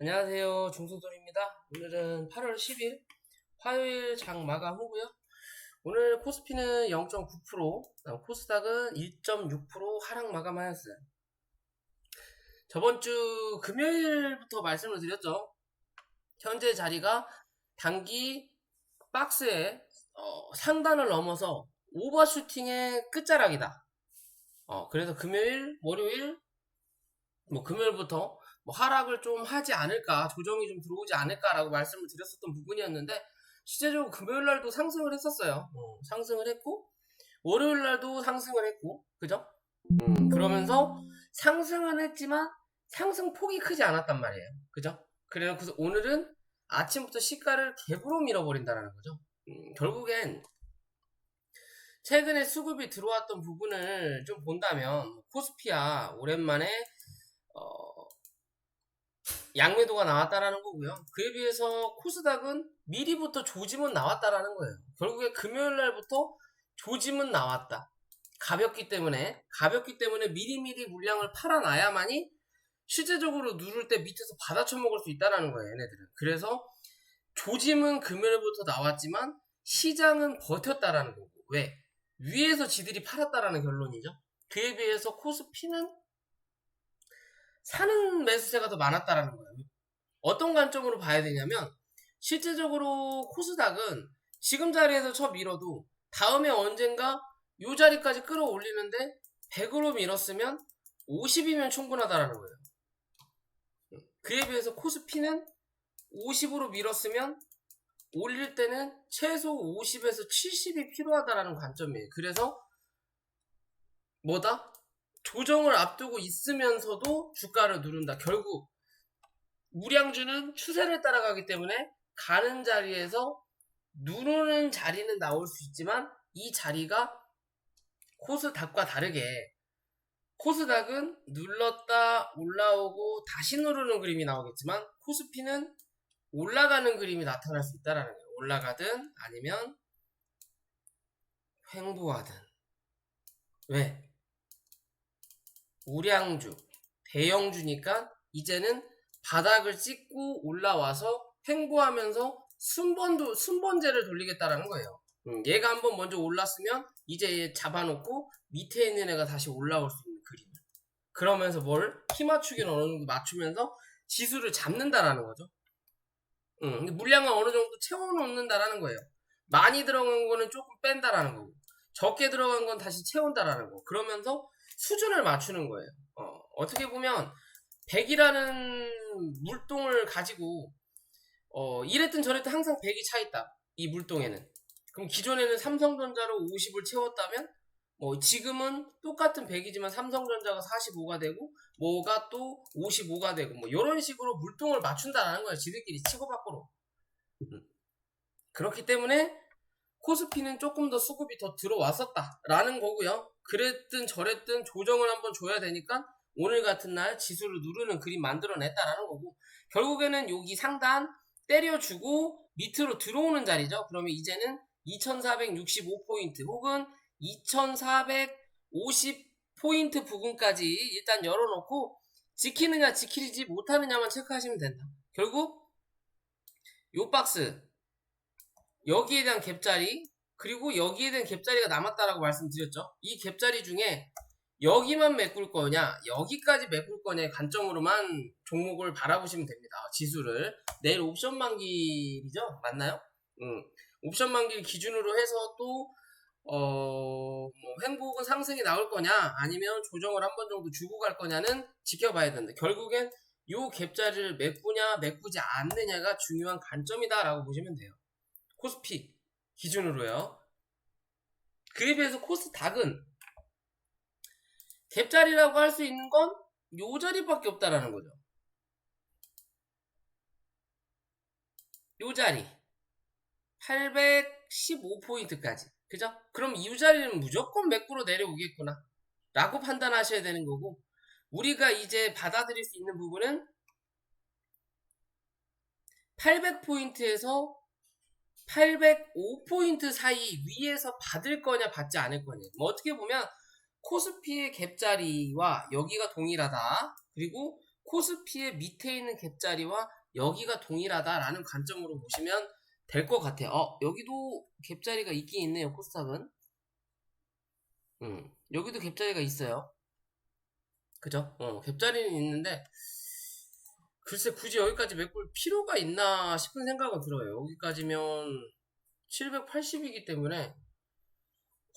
안녕하세요. 중소돌입니다. 오늘은 8월 10일 화요일 장 마감 후고요. 오늘 코스피는 0.9%, 코스닥은 1.6% 하락 마감하였어요. 저번 주 금요일부터 말씀을 드렸죠. 현재 자리가 단기 박스의 상단을 넘어서 오버슈팅의 끝자락이다. 그래서 금요일, 월요일, 금요일부터 하락을 좀 하지 않을까, 조정이 좀 들어오지 않을까라고 말씀을 드렸었던 부분이었는데, 실제적으로 금요일날도 상승을 했었어요. 상승을 했고, 월요일날도 상승을 했고, 그죠? 그러면서 상승은 했지만 상승폭이 크지 않았단 말이에요. 그죠? 그래서 오늘은 아침부터 시가를 갭으로 밀어버린다는 거죠. 결국엔 최근에 수급이 들어왔던 부분을 좀 본다면 코스피야 오랜만에 양매도가 나왔다라는 거고요. 그에 비해서 코스닥은 미리부터 조짐은 나왔다라는 거예요. 결국에 금요일 날부터 조짐은 나왔다. 가볍기 때문에 미리미리 물량을 팔아놔야만이 실제적으로 누를 때 밑에서 받아쳐먹을 수 있다라는 거예요. 얘네들은. 그래서 조짐은 금요일부터 나왔지만 시장은 버텼다라는 거고. 왜? 위에서 지들이 팔았다라는 결론이죠. 그에 비해서 코스피는 사는 매수세가 더 많았다라는 거예요. 어떤 관점으로 봐야 되냐면 실제적으로 코스닥은 지금 자리에서 쳐 밀어도 다음에 언젠가 이 자리까지 끌어올리는데 100으로 밀었으면 50이면 충분하다라는 거예요. 그에 비해서 코스피는 50으로 밀었으면 올릴 때는 최소 50에서 70이 필요하다라는 관점이에요. 그래서 뭐다? 조정을 앞두고 있으면서도 주가를 누른다. 결국 우량주는 추세를 따라가기 때문에 가는 자리에서 누르는 자리는 나올 수 있지만 이 자리가 코스닥과 다르게 코스닥은 눌렀다 올라오고 다시 누르는 그림이 나오겠지만 코스피는 올라가는 그림이 나타날 수 있다라는 거예요. 올라가든 아니면 횡보하든. 왜? 우량주, 대형주니까 이제는 바닥을 찍고 올라와서 횡보하면서 순번제를 돌리겠다라는 거예요. 얘가 한번 먼저 올랐으면 이제 얘 잡아놓고 밑에 있는 애가 다시 올라올 수 있는 그림. 그러면서 뭘? 키 맞추기는 어느 정도 맞추면서 지수를 잡는다라는 거죠. 물량을 어느 정도 채워놓는다라는 거예요. 많이 들어간 거는 조금 뺀다라는 거고, 적게 들어간 건 다시 채운다라는 거. 그러면서 수준을 맞추는 거예요. 어떻게 보면 100이라는 물동을 가지고 이랬든 저랬든 항상 100이 차 있다. 이 물동에는. 그럼 기존에는 삼성전자로 50을 채웠다면 지금은 똑같은 100이지만 삼성전자가 45가 되고 뭐가 또 55가 되고 이런 식으로 물동을 맞춘다라는 거예요. 지들끼리 치고받고로. 그렇기 때문에 코스피는 조금 더 수급이 더 들어왔었다라는 거고요. 그랬든 저랬든 조정을 한번 줘야 되니까 오늘 같은 날 지수를 누르는 그림 만들어냈다라는 거고, 결국에는 여기 상단 때려주고 밑으로 들어오는 자리죠. 그러면 이제는 2465포인트 혹은 2450포인트 부근까지 일단 열어놓고 지키느냐 지키지 못하느냐만 체크하시면 된다. 결국 요 박스 여기에 대한 갭자리 그리고 여기에 대한 갭자리가 남았다라고 말씀드렸죠. 이 갭자리 중에 여기만 메꿀 거냐 여기까지 메꿀 거냐의 관점으로만 종목을 바라보시면 됩니다. 지수를 내일 옵션 만기이죠? 맞나요? 옵션 만기를 기준으로 해서 또 횡보혹은 상승이 나올 거냐 아니면 조정을 한 번 정도 주고 갈 거냐는 지켜봐야 된다. 결국엔 요 갭자리를 메꾸냐 메꾸지 않느냐가 중요한 관점이다라고 보시면 돼요. 코스피 기준으로요. 그에 비해서 코스닥은 갭자리라고 할 수 있는 건 요 자리밖에 없다라는 거죠. 요 자리 815포인트까지 그죠? 그럼 이 자리는 무조건 매꾸로 내려오겠구나 라고 판단하셔야 되는 거고, 우리가 이제 받아들일 수 있는 부분은 800포인트에서 805포인트 사이 위에서 받을 거냐 받지 않을 거냐. 어떻게 보면 코스피의 갭자리와 여기가 동일하다. 그리고 코스피의 밑에 있는 갭자리와 여기가 동일하다라는 관점으로 보시면 될 것 같아요. 여기도 갭자리가 있긴 있네요. 코스닥은. 여기도 갭자리가 있어요. 그죠? 갭자리는 있는데 글쎄 굳이 여기까지 메꿀 필요가 있나 싶은 생각은 들어요. 여기까지면 780이기 때문에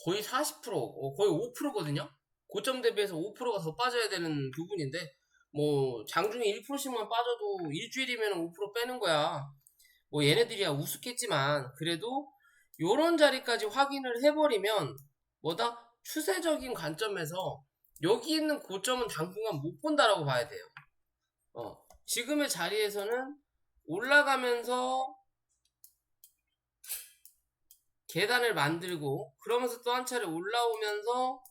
거의 40%, 거의 5%거든요. 고점 대비해서 5%가 더 빠져야 되는 부분인데 뭐 장중에 1%씩만 빠져도 일주일이면 5% 빼는 거야. 뭐 얘네들이야 우습겠지만 그래도 요런 자리까지 확인을 해버리면 뭐다? 추세적인 관점에서 여기 있는 고점은 당분간 못 본다라고 봐야 돼요. 지금의 자리에서는 올라가면서 계단을 만들고 그러면서 또 한 차례 올라오면서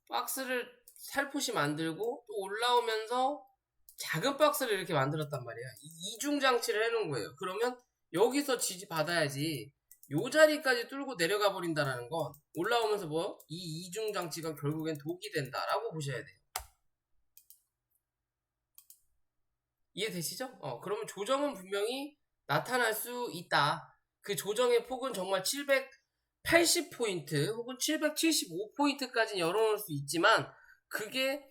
박스를 살포시 만들고 또 올라오면서 작은 박스를 이렇게 만들었단 말이야. 이중장치를 해놓은 거예요. 그러면 여기서 지지 받아야지 요 자리까지 뚫고 내려가 버린다라는 건 올라오면서 뭐 이 이중장치가 결국엔 독이 된다라고 보셔야 돼요. 이해되시죠? 그러면 조정은 분명히 나타날 수 있다. 그 조정의 폭은 정말 780포인트 혹은 775포인트까지 열어놓을 수 있지만 그게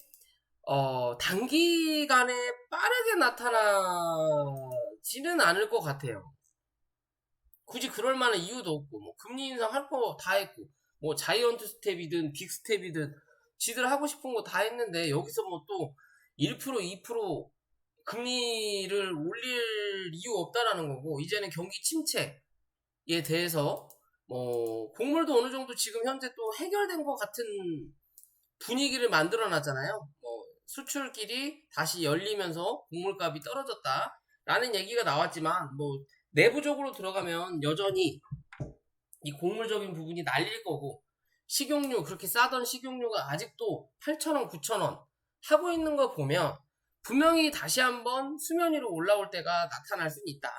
단기간에 빠르게 나타나지는 않을 것 같아요. 굳이 그럴 만한 이유도 없고 뭐 금리 인상 할 거 다 했고 뭐 자이언트 스텝이든 빅 스텝이든 지들 하고 싶은 거 다 했는데 여기서 뭐 또 1% 2% 금리를 올릴 이유 없다라는 거고 이제는 경기 침체에 대해서 뭐 곡물도 어느 정도 지금 현재 또 해결된 것 같은 분위기를 만들어 놨잖아요. 뭐 수출길이 다시 열리면서 곡물값이 떨어졌다라는 얘기가 나왔지만 뭐 내부적으로 들어가면 여전히 이 곡물적인 부분이 날릴 거고 식용유 그렇게 싸던 식용유가 아직도 8,000원 9,000원 하고 있는 거 보면 분명히 다시 한번 수면 위로 올라올 때가 나타날 수는 있다.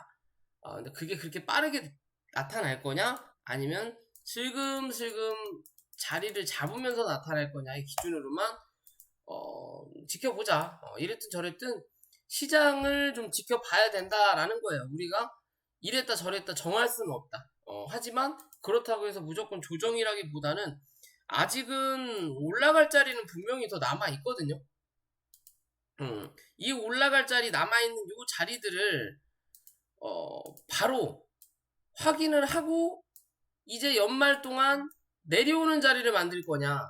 근데 그게 그렇게 빠르게 나타날 거냐? 아니면 슬금슬금 자리를 잡으면서 나타날 거냐의 기준으로만 지켜보자. 이랬든 저랬든 시장을 좀 지켜봐야 된다라는 거예요. 우리가 이랬다 저랬다 정할 수는 없다. 하지만 그렇다고 해서 무조건 조정이라기보다는 아직은 올라갈 자리는 분명히 더 남아 있거든요. 이 올라갈 자리 남아있는 요 자리들을 바로 확인을 하고 이제 연말 동안 내려오는 자리를 만들 거냐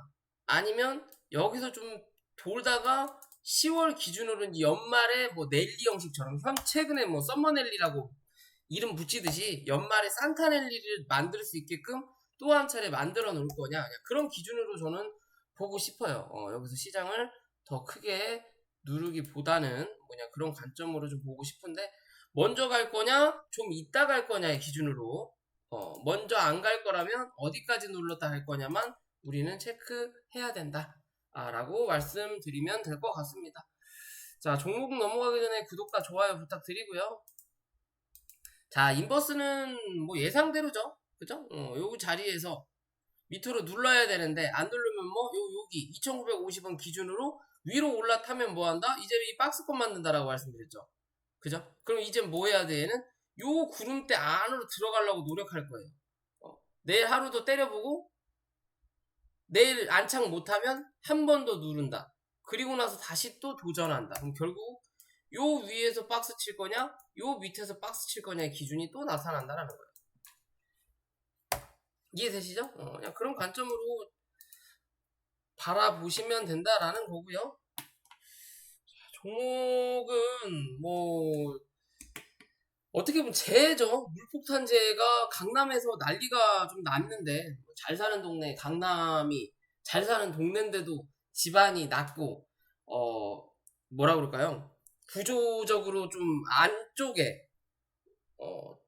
아니면 여기서 좀 돌다가 10월 기준으로는 연말에 뭐 넬리 형식처럼 최근에 뭐 썸머넬리라고 이름 붙이듯이 연말에 산타넬리를 만들 수 있게끔 또 한 차례 만들어 놓을 거냐 그런 기준으로 저는 보고 싶어요. 여기서 시장을 더 크게 누르기보다는 그런 관점으로 좀 보고 싶은데 먼저 갈 거냐 좀 이따 갈 거냐의 기준으로 먼저 안 갈 거라면 어디까지 눌렀다 할 거냐만 우리는 체크해야 된다 라고 말씀드리면 될 것 같습니다. 자, 종목 넘어가기 전에 구독과 좋아요 부탁드리고요. 자, 인버스는 뭐 예상대로죠. 그죠? 요 자리에서 밑으로 눌러야 되는데 안 누르면 뭐 여기 2950원 기준으로 위로 올라타면 뭐 한다? 이제 이 박스권 만든다라고 말씀드렸죠. 그죠? 그럼 이제 뭐 해야 돼? 얘는 요 구름대 안으로 들어가려고 노력할 거예요. 내일 하루도 때려보고 내일 안착 못하면 한 번 더 누른다. 그리고 나서 다시 또 도전한다. 그럼 결국 요 위에서 박스 칠 거냐? 요 밑에서 박스 칠 거냐의 기준이 또 나타난다라는 거예요. 이해되시죠? 그냥 그런 관점으로 바라보시면 된다라는 거고요. 종목은 뭐 어떻게 보면 재해죠. 물폭탄재가 강남에서 난리가 좀 났는데 잘 사는 동네 강남이 잘 사는 동네인데도 집안이 낮고 뭐라 그럴까요? 구조적으로 좀 안쪽에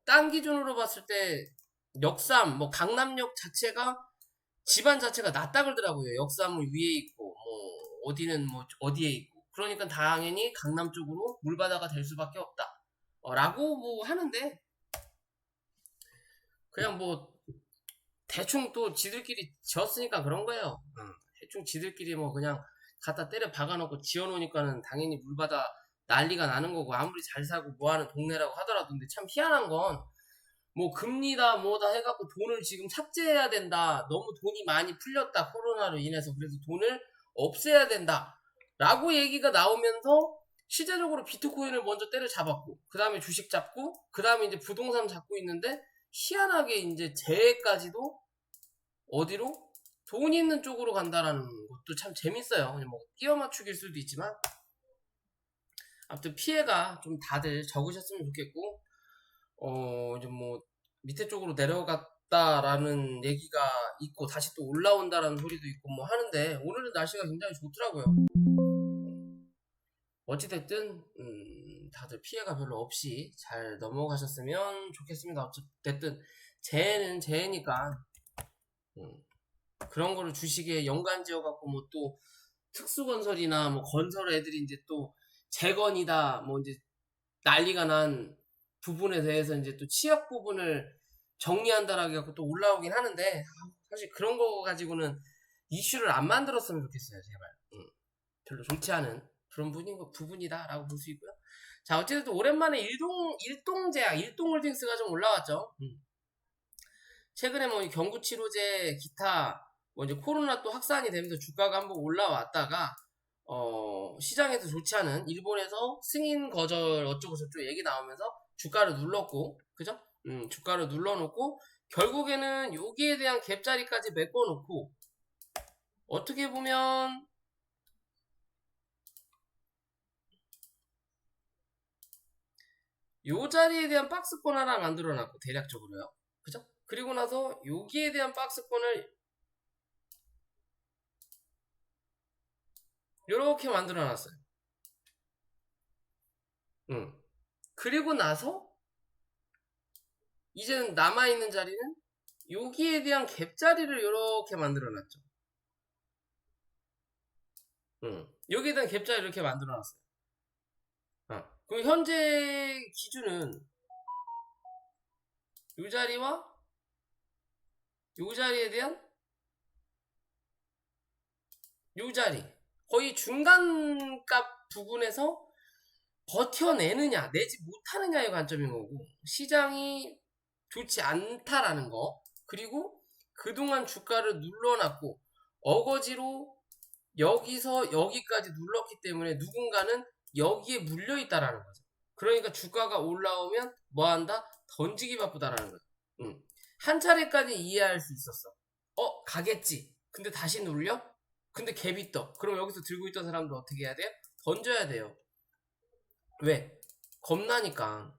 딴 기준으로 봤을 때 역삼 뭐 강남역 자체가 집안 자체가 낮다 그러더라고요. 역삼은 위에 있고 뭐 어디는 뭐 어디에 있고 그러니까 당연히 강남 쪽으로 물바다가 될 수밖에 없다. 라고 뭐 하는데 그냥 뭐 대충 또 지들끼리 지었으니까 그런 거예요. 대충 지들끼리 뭐 그냥 갖다 때려 박아놓고 지어놓으니까는 당연히 물바다 난리가 나는 거고, 아무리 잘 사고 뭐하는 동네라고 하더라도. 근데 참 희한한 건 뭐 금리다 뭐다 해갖고 돈을 지금 삭제해야 된다, 너무 돈이 많이 풀렸다 코로나로 인해서, 그래서 돈을 없애야 된다 라고 얘기가 나오면서 시대적으로 비트코인을 먼저 때려잡았고, 그 다음에 주식 잡고, 그 다음에 이제 부동산 잡고 있는데, 희한하게 이제 재해까지도 어디로? 돈 있는 쪽으로 간다라는 것도 참 재밌어요. 그냥 뭐 끼워 맞추기일 수도 있지만, 아무튼 피해가 좀 다들 적으셨으면 좋겠고, 이제 뭐 밑에 쪽으로 내려갔다라는 얘기가 있고 다시 또 올라온다라는 소리도 있고 뭐 하는데, 오늘은 날씨가 굉장히 좋더라고요. 어찌됐든 다들 피해가 별로 없이 잘 넘어가셨으면 좋겠습니다. 어쨌든 재해는 재해니까 그런 거를 주식에 연관 지어갖고 뭐 또 특수건설이나 뭐 건설 애들이 이제 또 재건이다 뭐 이제 난리가 난 부분에 대해서 이제 또 취약 부분을 정리한다라고 해갖고 또 올라오긴 하는데, 사실 그런 거 가지고는 이슈를 안 만들었으면 좋겠어요, 제발. 별로 좋지 않은 그런 부분이다라고 볼 수 있고요. 자, 어쨌든 오랜만에 일동제약, 일동홀딩스가 좀 올라왔죠. 최근에 뭐 경구치료제, 기타 뭐 이제 코로나 또 확산이 되면서 주가가 한번 올라왔다가 시장에서 좋지 않은 일본에서 승인 거절 어쩌고저쩌고 얘기 나오면서 주가를 눌렀고, 그죠? 주가를 눌러놓고 결국에는 여기에 대한 갭자리까지 메꿔놓고, 어떻게 보면 요 자리에 대한 박스권 하나 만들어놨고, 대략적으로요, 그죠? 그리고 나서 여기에 대한 박스권을 요렇게 만들어놨어요. 그리고 나서 이제는 남아있는 자리는 여기에 대한 갭자리를 이렇게 만들어놨죠. 여기에 대한 갭자리 이렇게 만들어놨어요. 그럼 현재 기준은 이 자리와 이 자리에 대한 이 자리, 거의 중간값 부분에서 버텨내느냐 내지 못하느냐의 관점인 거고, 시장이 좋지 않다라는 거, 그리고 그동안 주가를 눌러놨고 어거지로 여기서 여기까지 눌렀기 때문에 누군가는 여기에 물려있다라는 거죠. 그러니까 주가가 올라오면 뭐한다? 던지기 바쁘다라는 거예요. 한 차례까지 이해할 수 있었어. 가겠지. 근데 다시 눌려? 근데 갭이 떠. 그럼 여기서 들고 있던 사람들 어떻게 해야 돼요? 던져야 돼요. 왜? 겁나니까.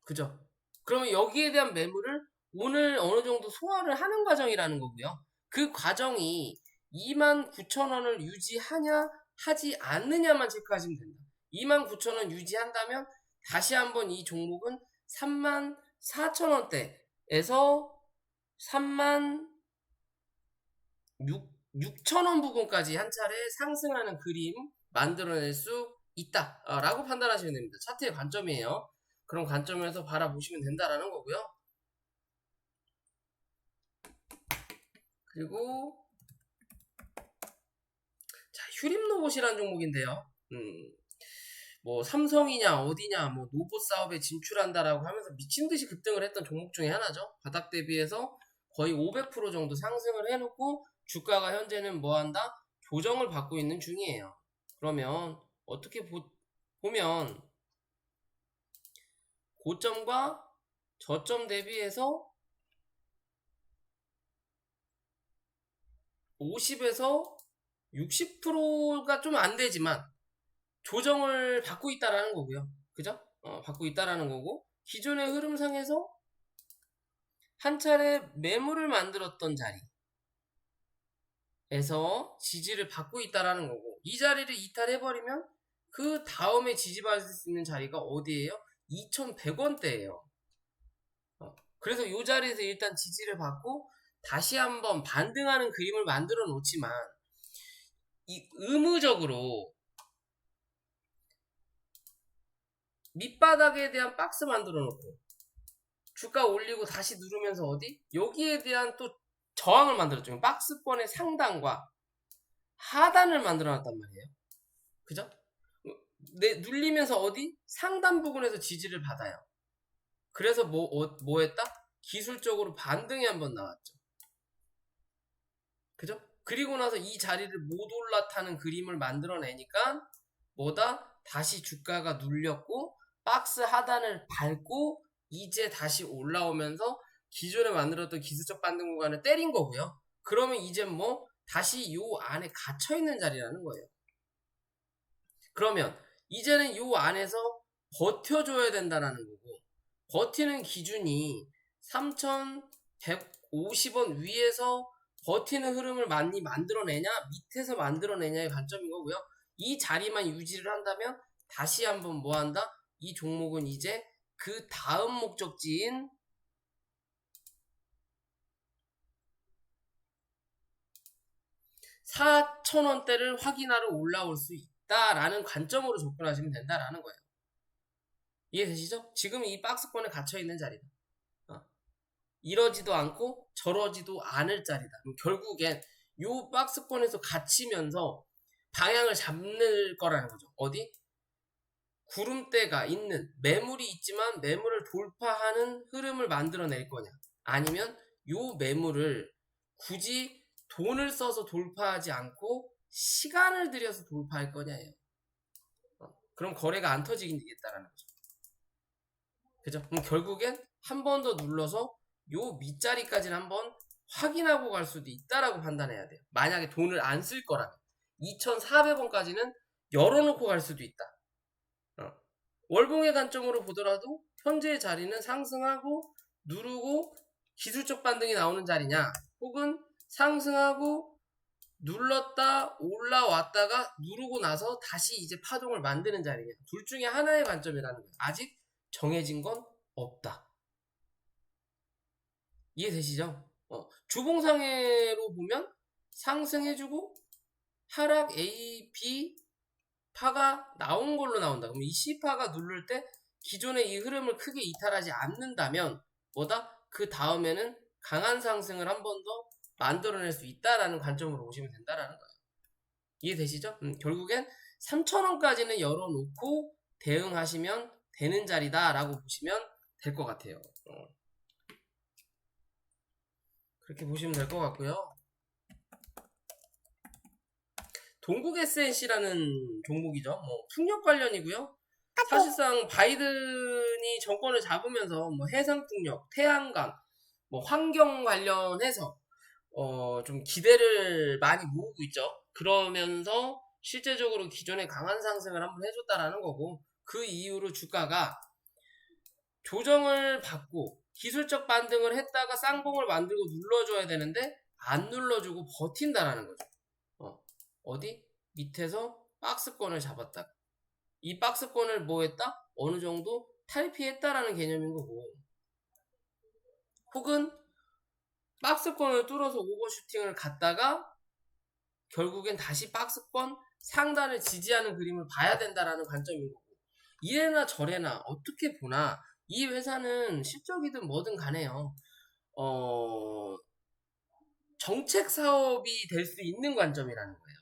그죠? 그러면 여기에 대한 매물을 오늘 어느 정도 소화를 하는 과정이라는 거고요. 그 과정이 29,000원을 유지하냐 하지 않느냐만 체크하시면 됩니다. 29,000원 유지한다면 다시 한번 이 종목은 34,000원대에서 36,000원 부분까지 한 차례 상승하는 그림 만들어낼 수 있다라고 판단하시면 됩니다. 차트의 관점이에요. 그런 관점에서 바라보시면 된다라는 거고요. 그리고 자, 휴림로봇이라는 종목인데요. 뭐 삼성이냐 어디냐 뭐 로봇 사업에 진출한다라고 하면서 미친듯이 급등을 했던 종목 중에 하나죠. 바닥 대비해서 거의 500% 정도 상승을 해놓고 주가가 현재는 뭐한다? 조정을 받고 있는 중이에요. 그러면 어떻게 보면 고점과 저점 대비해서 50에서 60%가 좀 안 되지만 조정을 받고 있다라는 거고요. 그죠? 받고 있다라는 거고, 기존의 흐름상에서 한 차례 매물을 만들었던 자리에서 지지를 받고 있다라는 거고, 이 자리를 이탈해버리면 그 다음에 지지받을 수 있는 자리가 어디예요? 2,100원대예요. 그래서 이 자리에서 일단 지지를 받고 다시 한번 반등하는 그림을 만들어 놓지만, 이 의무적으로 밑바닥에 대한 박스 만들어 놓고 주가 올리고 다시 누르면서 어디? 여기에 대한 또 저항을 만들었죠. 박스권의 상단과 하단을 만들어 놨단 말이에요. 그죠? 눌리면서 어디? 상단 부분에서 지지를 받아요. 그래서 뭐 했다? 기술적으로 반등이 한번 나왔죠. 그죠? 그리고 나서 이 자리를 못 올라타는 그림을 만들어내니까 뭐다? 다시 주가가 눌렸고 박스 하단을 밟고 이제 다시 올라오면서 기존에 만들었던 기술적 반등 구간을 때린 거고요. 그러면 이제 뭐 다시 요 안에 갇혀있는 자리라는 거예요. 그러면 이제는 요 안에서 버텨줘야 된다는 거고, 버티는 기준이 3,150원 위에서 버티는 흐름을 많이 만들어내냐 밑에서 만들어내냐의 관점인 거고요. 이 자리만 유지를 한다면 다시 한번 뭐 한다? 이 종목은 이제 그 다음 목적지인 4,000원대를 확인하러 올라올 수 있다라는 관점으로 접근하시면 된다라는 거예요. 이해되시죠? 지금 이 박스권에 갇혀있는 자리다. 이러지도 않고 저러지도 않을 자리다. 결국엔 요 박스권에서 갇히면서 방향을 잡는 거라는 거죠. 어디? 구름대가 있는 매물이 있지만 매물을 돌파하는 흐름을 만들어낼 거냐, 아니면 요 매물을 굳이 돈을 써서 돌파하지 않고 시간을 들여서 돌파할 거냐예요. 그럼 거래가 안 터지겠다라는 거죠. 그죠? 그럼 결국엔 한 번 더 눌러서 요 밑자리까지는 한번 확인하고 갈 수도 있다라고 판단해야 돼요. 만약에 돈을 안 쓸 거라면 2,400원까지는 열어놓고 갈 수도 있다. 월봉의 관점으로 보더라도 현재의 자리는 상승하고 누르고 기술적 반등이 나오는 자리냐, 혹은 상승하고 눌렀다 올라왔다가 누르고 나서 다시 이제 파동을 만드는 자리냐, 둘 중에 하나의 관점이라는 거예요. 아직 정해진 건 없다. 이해되시죠? 주봉상회로 보면 상승해주고 하락 A, B 파가 나온 걸로 나온다. 그럼 이 C파가 누를 때 기존의 이 흐름을 크게 이탈하지 않는다면 뭐다? 그 다음에는 강한 상승을 한 번 더 만들어낼 수 있다라는 관점으로 보시면 된다라는 거예요. 이해되시죠? 결국엔 3,000원까지는 열어놓고 대응하시면 되는 자리다라고 보시면 될 것 같아요. 그렇게 보시면 될 것 같고요. 동국 SNC라는 종목이죠. 뭐 풍력 관련이고요. 사실상 바이든이 정권을 잡으면서 뭐 해상풍력, 태양광, 뭐 환경 관련해서 좀 기대를 많이 모으고 있죠. 그러면서 실제적으로 기존에 강한 상승을 한번 해줬다라는 거고, 그 이후로 주가가 조정을 받고 기술적 반등을 했다가 쌍봉을 만들고 눌러줘야 되는데 안 눌러주고 버틴다라는 거죠. 어디? 밑에서 박스권을 잡았다. 이 박스권을 뭐 했다? 어느 정도 탈피했다라는 개념인 거고, 혹은 박스권을 뚫어서 오버슈팅을 갔다가 결국엔 다시 박스권 상단을 지지하는 그림을 봐야 된다라는 관점인 거고, 이래나 저래나 어떻게 보나 이 회사는 실적이든 뭐든 간에요. 정책 사업이 될 수 있는 관점이라는 거예요.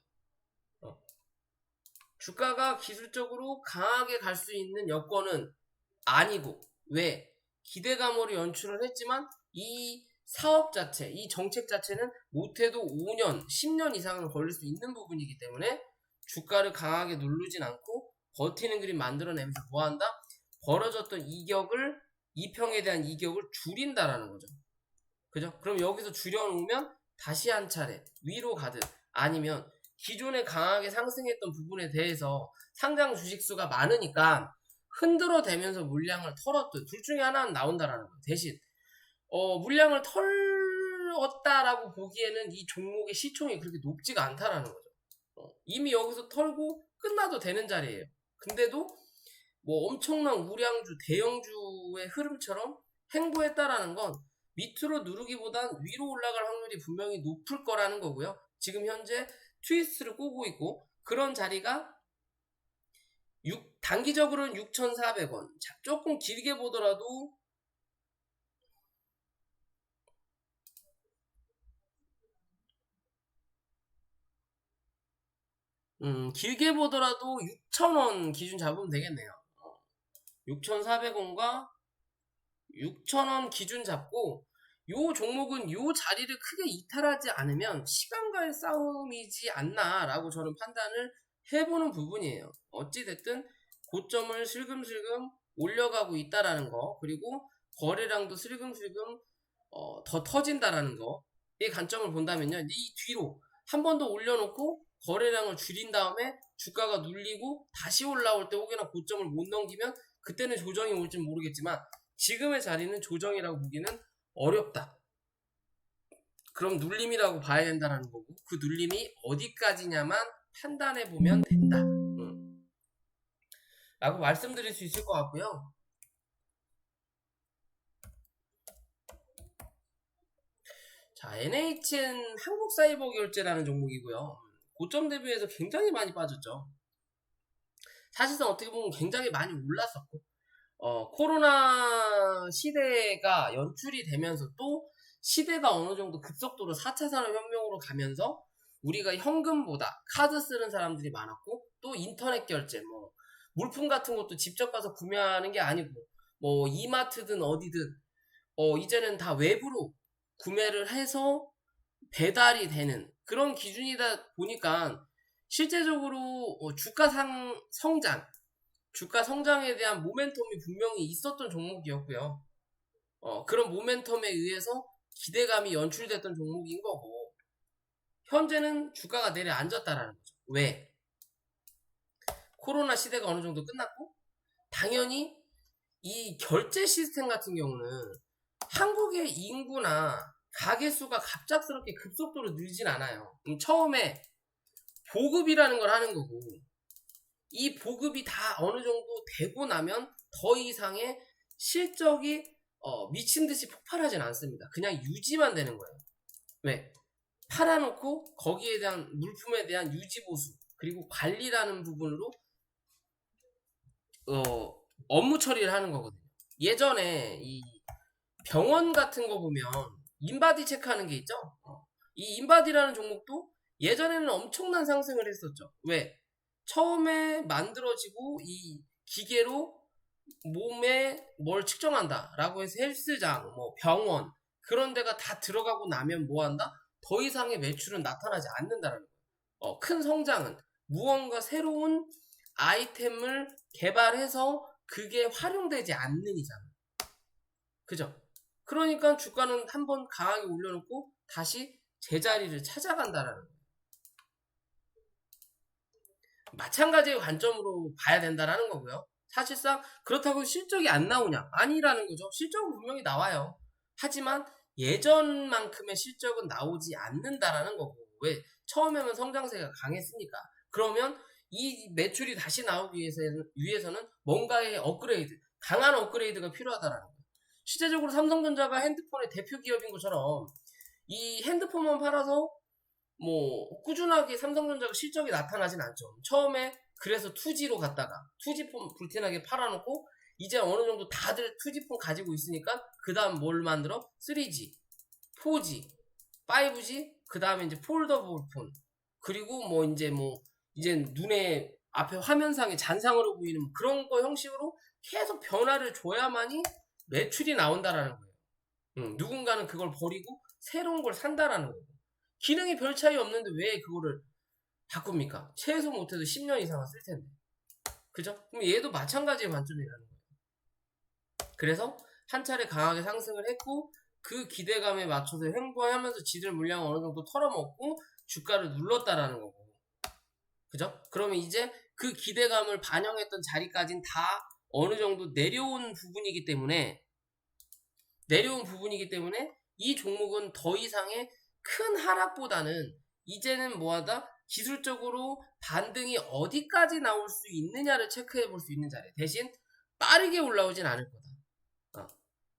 주가가 기술적으로 강하게 갈 수 있는 여건은 아니고, 왜? 기대감으로 연출을 했지만 이 사업 자체, 이 정책 자체는 못해도 5년, 10년 이상은 걸릴 수 있는 부분이기 때문에 주가를 강하게 누르진 않고 버티는 그림 만들어내면서 뭐한다? 벌어졌던 이격을, 이평에 대한 이격을 줄인다라는 거죠. 그죠? 그럼 여기서 줄여놓으면 다시 한 차례 위로 가든, 아니면 기존에 강하게 상승했던 부분에 대해서 상장 주식수가 많으니까 흔들어대면서 물량을 털었든, 둘 중에 하나는 나온다라는 거예요. 대신 물량을 털었다라고 보기에는 이 종목의 시총이 그렇게 높지가 않다라는 거죠. 이미 여기서 털고 끝나도 되는 자리예요. 근데도 뭐 엄청난 우량주, 대형주의 흐름처럼 행보했다라는 건 밑으로 누르기보단 위로 올라갈 확률이 분명히 높을 거라는 거고요. 지금 현재 트위스트를 꼬고 있고, 그런 자리가 단기적으로는 6,400원, 조금 길게 보더라도 길게 보더라도 6,000원 기준 잡으면 되겠네요. 6,400원과 6,000원 기준 잡고, 요 종목은 요 자리를 크게 이탈하지 않으면 시간과의 싸움이지 않나라고 저는 판단을 해보는 부분이에요. 어찌됐든 고점을 슬금슬금 올려가고 있다라는 거, 그리고 거래량도 슬금슬금 더 터진다라는 거, 이 관점을 본다면요, 이 뒤로 한 번 더 올려놓고 거래량을 줄인 다음에 주가가 눌리고 다시 올라올 때 혹여나 고점을 못 넘기면 그때는 조정이 올지 모르겠지만 지금의 자리는 조정이라고 보기는 어렵다. 그럼 눌림이라고 봐야 된다는 거고, 그 눌림이 어디까지냐만 판단해 보면 된다. 라고 말씀드릴 수 있을 것 같고요. 자, NHN 한국사이버결제라는 종목이고요. 고점 대비해서 굉장히 많이 빠졌죠. 사실상 어떻게 보면 굉장히 많이 올랐었고, 코로나 시대가 연출이 되면서 또 시대가 어느 정도 급속도로 4차 산업혁명으로 가면서 우리가 현금보다 카드 쓰는 사람들이 많았고, 또 인터넷 결제, 뭐 물품 같은 것도 직접 가서 구매하는 게 아니고, 뭐 이마트든 어디든 이제는 다 외부로 구매를 해서 배달이 되는 그런 기준이다 보니까 실제적으로 주가 성장에 대한 모멘텀이 분명히 있었던 종목이었고요. 그런 모멘텀에 의해서 기대감이 연출됐던 종목인 거고, 현재는 주가가 내려앉았다라는 거죠. 왜? 코로나 시대가 어느 정도 끝났고, 당연히 이 결제 시스템 같은 경우는 한국의 인구나 가계수가 갑작스럽게 급속도로 늘진 않아요. 처음에 보급이라는 걸 하는 거고, 이 보급이 다 어느 정도 되고 나면 더 이상의 실적이 미친 듯이 폭발하진 않습니다. 그냥 유지만 되는 거예요. 왜? 팔아놓고 거기에 대한 물품에 대한 유지 보수 그리고 관리라는 부분으로 업무 처리를 하는 거거든요. 예전에 이 병원 같은 거 보면 인바디 체크하는 게 있죠. 이 인바디라는 종목도 예전에는 엄청난 상승을 했었죠. 왜? 처음에 만들어지고 이 기계로 몸에 뭘 측정한다 라고 해서 헬스장, 뭐 병원 그런 데가 다 들어가고 나면 뭐 한다? 더 이상의 매출은 나타나지 않는다라는 거예요. 큰 성장은 무언가 새로운 아이템을 개발해서 그게 활용되지 않는 이상. 그죠? 그러니까 주가는 한번 강하게 올려놓고 다시 제자리를 찾아간다라는 거예요. 마찬가지의 관점으로 봐야 된다라는 거고요. 사실상 그렇다고 실적이 안 나오냐? 아니라는 거죠. 실적은 분명히 나와요. 하지만 예전만큼의 실적은 나오지 않는다라는 거고, 왜? 처음에는 성장세가 강했으니까. 그러면 이 매출이 다시 나오기 위해서는 뭔가의 업그레이드, 강한 업그레이드가 필요하다라는 거예요. 실제적으로 삼성전자가 핸드폰의 대표 기업인 것처럼 이 핸드폰만 팔아서 뭐 꾸준하게 삼성전자가 실적이 나타나진 않죠. 처음에 그래서 2G로 갔다가 2G 폰 불티나게 팔아놓고 이제 어느 정도 다들 2G 폰 가지고 있으니까 그 다음 뭘 만들어? 3G, 4G, 5G, 그 다음에 이제 폴더블 폰, 그리고 이제 눈에 앞에 화면상에 잔상으로 보이는 그런 거 형식으로 계속 변화를 줘야만이 매출이 나온다라는 거예요. 누군가는 그걸 버리고 새로운 걸 산다라는 거예요. 기능이 별 차이 없는데 왜 그거를 바꿉니까? 최소 못해도 10년 이상은 쓸 텐데. 그죠? 그럼 얘도 마찬가지의 관점이라는 거예요. 그래서 한 차례 강하게 상승을 했고, 그 기대감에 맞춰서 횡보하면서 지들 물량을 어느 정도 털어먹고 주가를 눌렀다라는 거고. 그죠? 그러면 이제 그 기대감을 반영했던 자리까지는 다 어느 정도 내려온 부분이기 때문에 이 종목은 더 이상의 큰 하락보다는 이제는 뭐하다? 기술적으로 반등이 어디까지 나올 수 있느냐를 체크해 볼 수 있는 자리. 대신 빠르게 올라오진 않을 거다.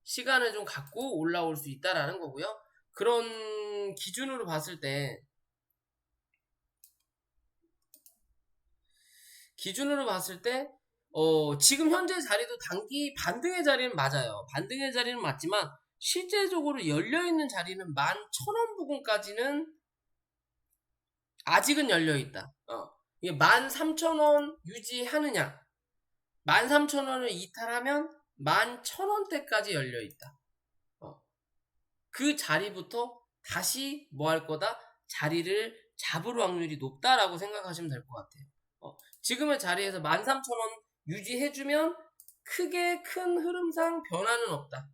시간을 좀 갖고 올라올 수 있다라는 거고요. 그런 기준으로 봤을 때 지금 현재 자리도 단기 반등의 자리는 맞아요. 반등의 자리는 맞지만 실제적으로 열려있는 자리는 11,000원 부근까지는 아직은 열려있다. 이게 13,000원 유지하느냐, 13,000원을 이탈하면 11,000원대까지 열려있다. 그 자리부터 다시 뭐 할 거다? 자리를 잡을 확률이 높다라고 생각하시면 될 것 같아요. 지금의 자리에서 13,000원 유지해주면 크게 큰 흐름상 변화는 없다.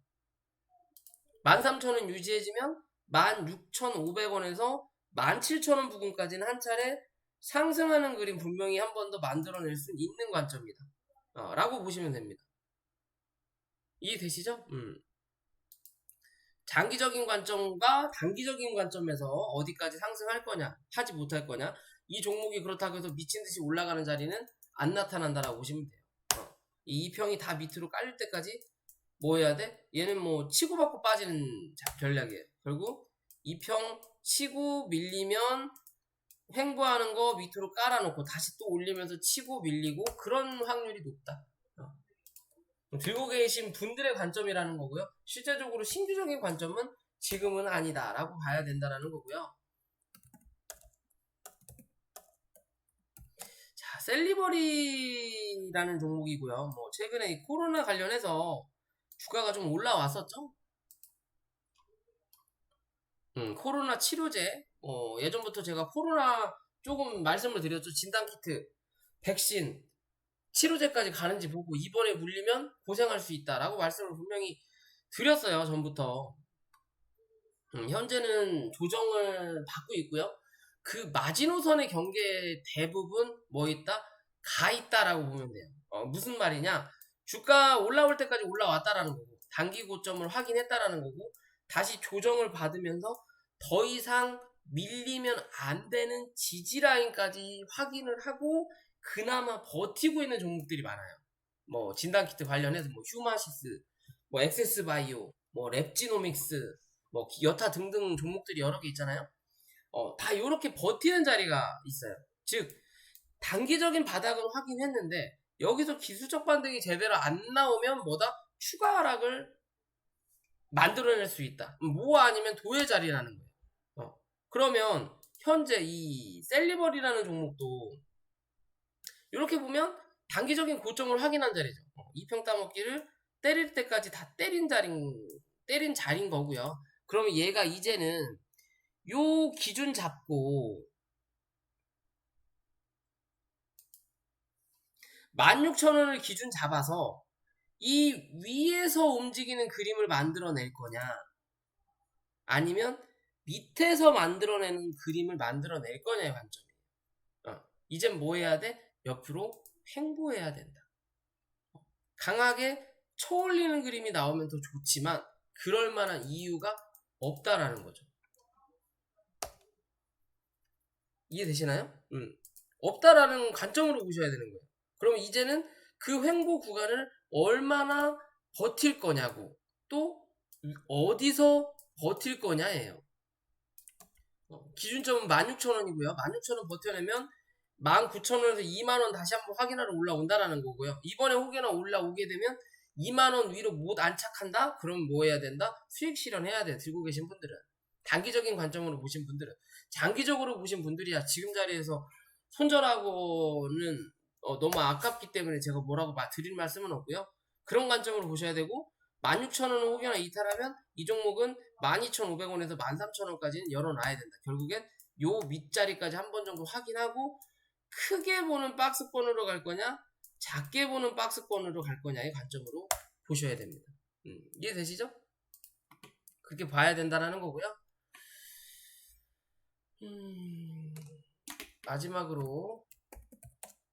13,000원 유지해주면 16,500원에서 17,000원 부근까지는 한 차례 상승하는 그림 분명히 한 번 더 만들어낼 수 있는 관점이다. 라고 보시면 됩니다. 이해되시죠? 장기적인 관점과 단기적인 관점에서 어디까지 상승할 거냐, 하지 못할 거냐, 이 종목이 그렇다고 해서 미친듯이 올라가는 자리는 안 나타난다라고 보시면 돼요. 이 2평이 다 밑으로 깔릴 때까지 뭐 해야 돼? 얘는 뭐 치고받고 빠지는 전략이에요. 결국 2평 치고 밀리면 횡보하는 거 밑으로 깔아놓고 다시 또 올리면서 치고 밀리고 그런 확률이 높다. 들고 계신 분들의 관점이라는 거고요. 실제적으로 신규적인 관점은 지금은 아니다 라고 봐야 된다라는 거고요. 자, 셀리버리라는 종목이고요. 뭐 최근에 이 코로나 관련해서 주가가 좀 올라왔었죠. 코로나 치료제, 예전부터 제가 코로나 조금 말씀을 드렸죠. 진단키트, 백신, 치료제까지 가는지 보고 이번에 물리면 고생할 수 있다라고 말씀을 분명히 드렸어요. 전부터. 현재는 조정을 받고 있고요. 그 마지노선의 경계에 대부분 뭐 있다? 가 있다라고 보면 돼요. 무슨 말이냐? 주가 올라올 때까지 올라왔다라는 거고 단기 고점을 확인했다라는 거고 다시 조정을 받으면서 더 이상 밀리면 안 되는 지지라인까지 확인을 하고 그나마 버티고 있는 종목들이 많아요. 뭐 진단키트 관련해서 뭐 휴마시스, 뭐 엑세스바이오, 뭐 랩지노믹스, 뭐 여타 등등 종목들이 여러 개 있잖아요. 다 이렇게 버티는 자리가 있어요. 즉 단기적인 바닥은 확인했는데 여기서 기술적 반등이 제대로 안 나오면 뭐다? 추가 하락을 만들어낼 수 있다. 모아 아니면 도의 자리라는 거예요. 그러면 현재 이 셀리버리라는 종목도 이렇게 보면 단기적인 고점을 확인한 자리죠. 2평 따먹기를 때릴 때까지 다 때린 자리인 거고요. 그러면 얘가 이제는 요 기준 잡고 16,000원을 기준 잡아서 이 위에서 움직이는 그림을 만들어낼 거냐 아니면 밑에서 만들어내는 그림을 만들어낼 거냐의 관점이에요. 이젠 뭐 해야 돼? 옆으로 횡보해야 된다. 강하게 쳐올리는 그림이 나오면 더 좋지만 그럴 만한 이유가 없다라는 거죠. 이해되시나요? 없다라는 관점으로 보셔야 되는 거예요. 그럼 이제는 그 횡보 구간을 얼마나 버틸 거냐고 또 어디서 버틸 거냐예요. 기준점은 16,000원이고요. 16,000원 버텨내면 19,000원에서 2만원 다시 한번 확인하러 올라온다라는 거고요. 이번에 혹여나 올라오게 되면 2만원 위로 못 안착한다? 그럼 뭐 해야 된다? 수익 실현해야 돼. 들고 계신 분들은. 단기적인 관점으로 보신 분들은. 장기적으로 보신 분들이야 지금 자리에서 손절하고는 너무 아깝기 때문에 제가 뭐라고 드릴 말씀은 없고요. 그런 관점으로 보셔야 되고 16,000원을 혹여나 이탈하면 이 종목은 12,500원에서 13,000원까지는 열어놔야 된다. 결국엔 요 밑자리까지 한 번 정도 확인하고 크게 보는 박스권으로 갈 거냐 작게 보는 박스권으로 갈 거냐의 관점으로 보셔야 됩니다. 이해되시죠? 그렇게 봐야 된다는 거고요. 마지막으로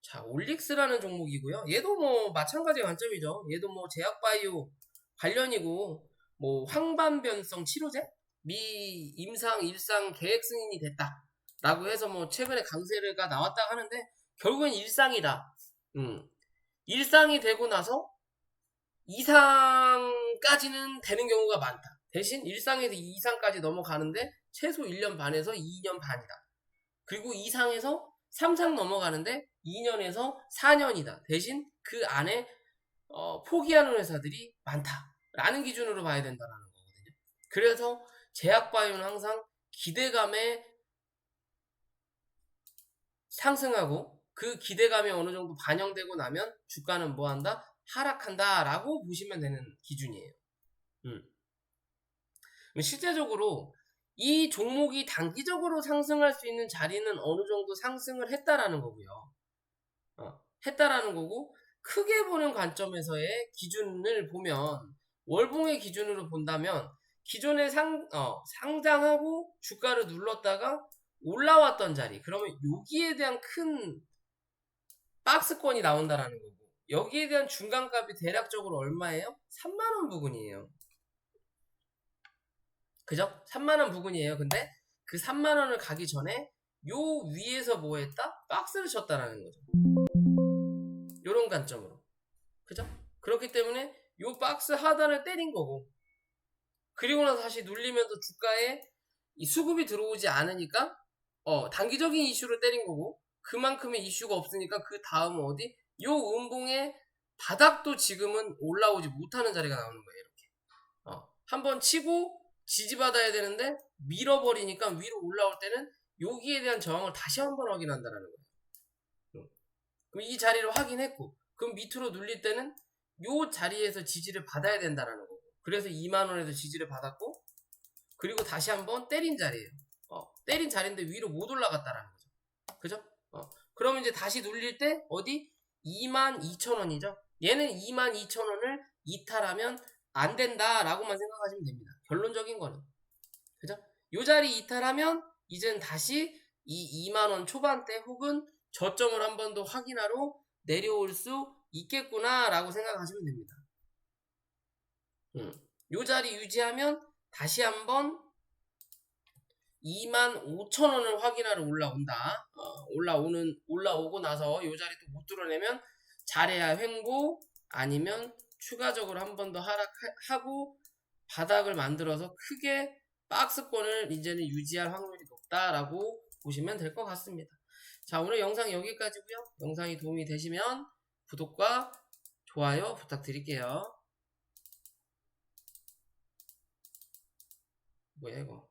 자 올릭스라는 종목이고요. 얘도 뭐 마찬가지 관점이죠. 얘도 뭐 제약바이오 관련이고 뭐 황반변성 치료제 미 임상 일상 계획 승인이 됐다 라고 해서 뭐 최근에 강세가 나왔다 하는데 결국엔 일상이다. 일상이 되고 나서 이상까지는 되는 경우가 많다. 대신 일상에서 이상까지 넘어가는데 최소 1년 반에서 2년 반이다. 그리고 이상에서 3상 넘어가는데 2년에서 4년이다. 대신 그 안에 포기하는 회사들이 많다라는 기준으로 봐야 된다는 거거든요. 그래서 제약바이오는 항상 기대감에 상승하고 그 기대감이 어느 정도 반영되고 나면 주가는 뭐 한다? 하락한다 라고 보시면 되는 기준이에요. 실제적으로 이 종목이 단기적으로 상승할 수 있는 자리는 어느 정도 상승을 했다라는 거고요. 했다라는 거고, 크게 보는 관점에서의 기준을 보면, 월봉의 기준으로 본다면, 기존에 상장하고 주가를 눌렀다가 올라왔던 자리, 그러면 여기에 대한 큰 박스권이 나온다라는 거고, 여기에 대한 중간값이 대략적으로 얼마예요? 3만원 부근이에요. 그죠? 3만원 부근이에요. 근데 그 3만원을 가기 전에 요 위에서 뭐 했다? 박스를 쳤다라는 거죠. 요런 관점으로. 그죠? 그렇기 때문에 요 박스 하단을 때린 거고, 그리고 나서 다시 눌리면서 주가에 이 수급이 들어오지 않으니까 단기적인 이슈로 때린 거고, 그만큼의 이슈가 없으니까 그 다음은 어디? 요 음봉의 바닥도 지금은 올라오지 못하는 자리가 나오는 거예요. 이렇게 한번 치고 지지받아야 되는데 밀어버리니까 위로 올라올 때는 여기에 대한 저항을 다시 한번 확인한다는 거예요. 그럼 이 자리를 확인했고, 그럼 밑으로 눌릴 때는 요 자리에서 지지를 받아야 된다는 거고, 그래서 2만원에서 지지를 받았고, 그리고 다시 한번 때린 자리예요. 때린 자리인데 위로 못 올라갔다라는 거죠. 그죠? 그러면 이제 다시 눌릴 때 어디? 22,000원이죠. 얘는 22,000원을 이탈하면 안 된다라고만 생각하시면 됩니다. 결론적인 거는. 그죠? 요 자리 이탈하면 이젠 다시 이 2만원 초반대 혹은 저점을 한 번 더 확인하러 내려올 수 있겠구나 라고 생각하시면 됩니다. 요 자리 유지하면 다시 한번 25,000원을 확인하러 올라온다. 올라오고 나서 요 자리 또 못 뚫어내면 잘해야 횡보, 아니면 추가적으로 한 번 더 하락하고 바닥을 만들어서 크게 박스권을 이제는 유지할 확률이 높다라고 보시면 될 것 같습니다. 자, 오늘 영상 여기까지고요. 영상이 도움이 되시면 구독과 좋아요 부탁드릴게요. 뭐야 이거?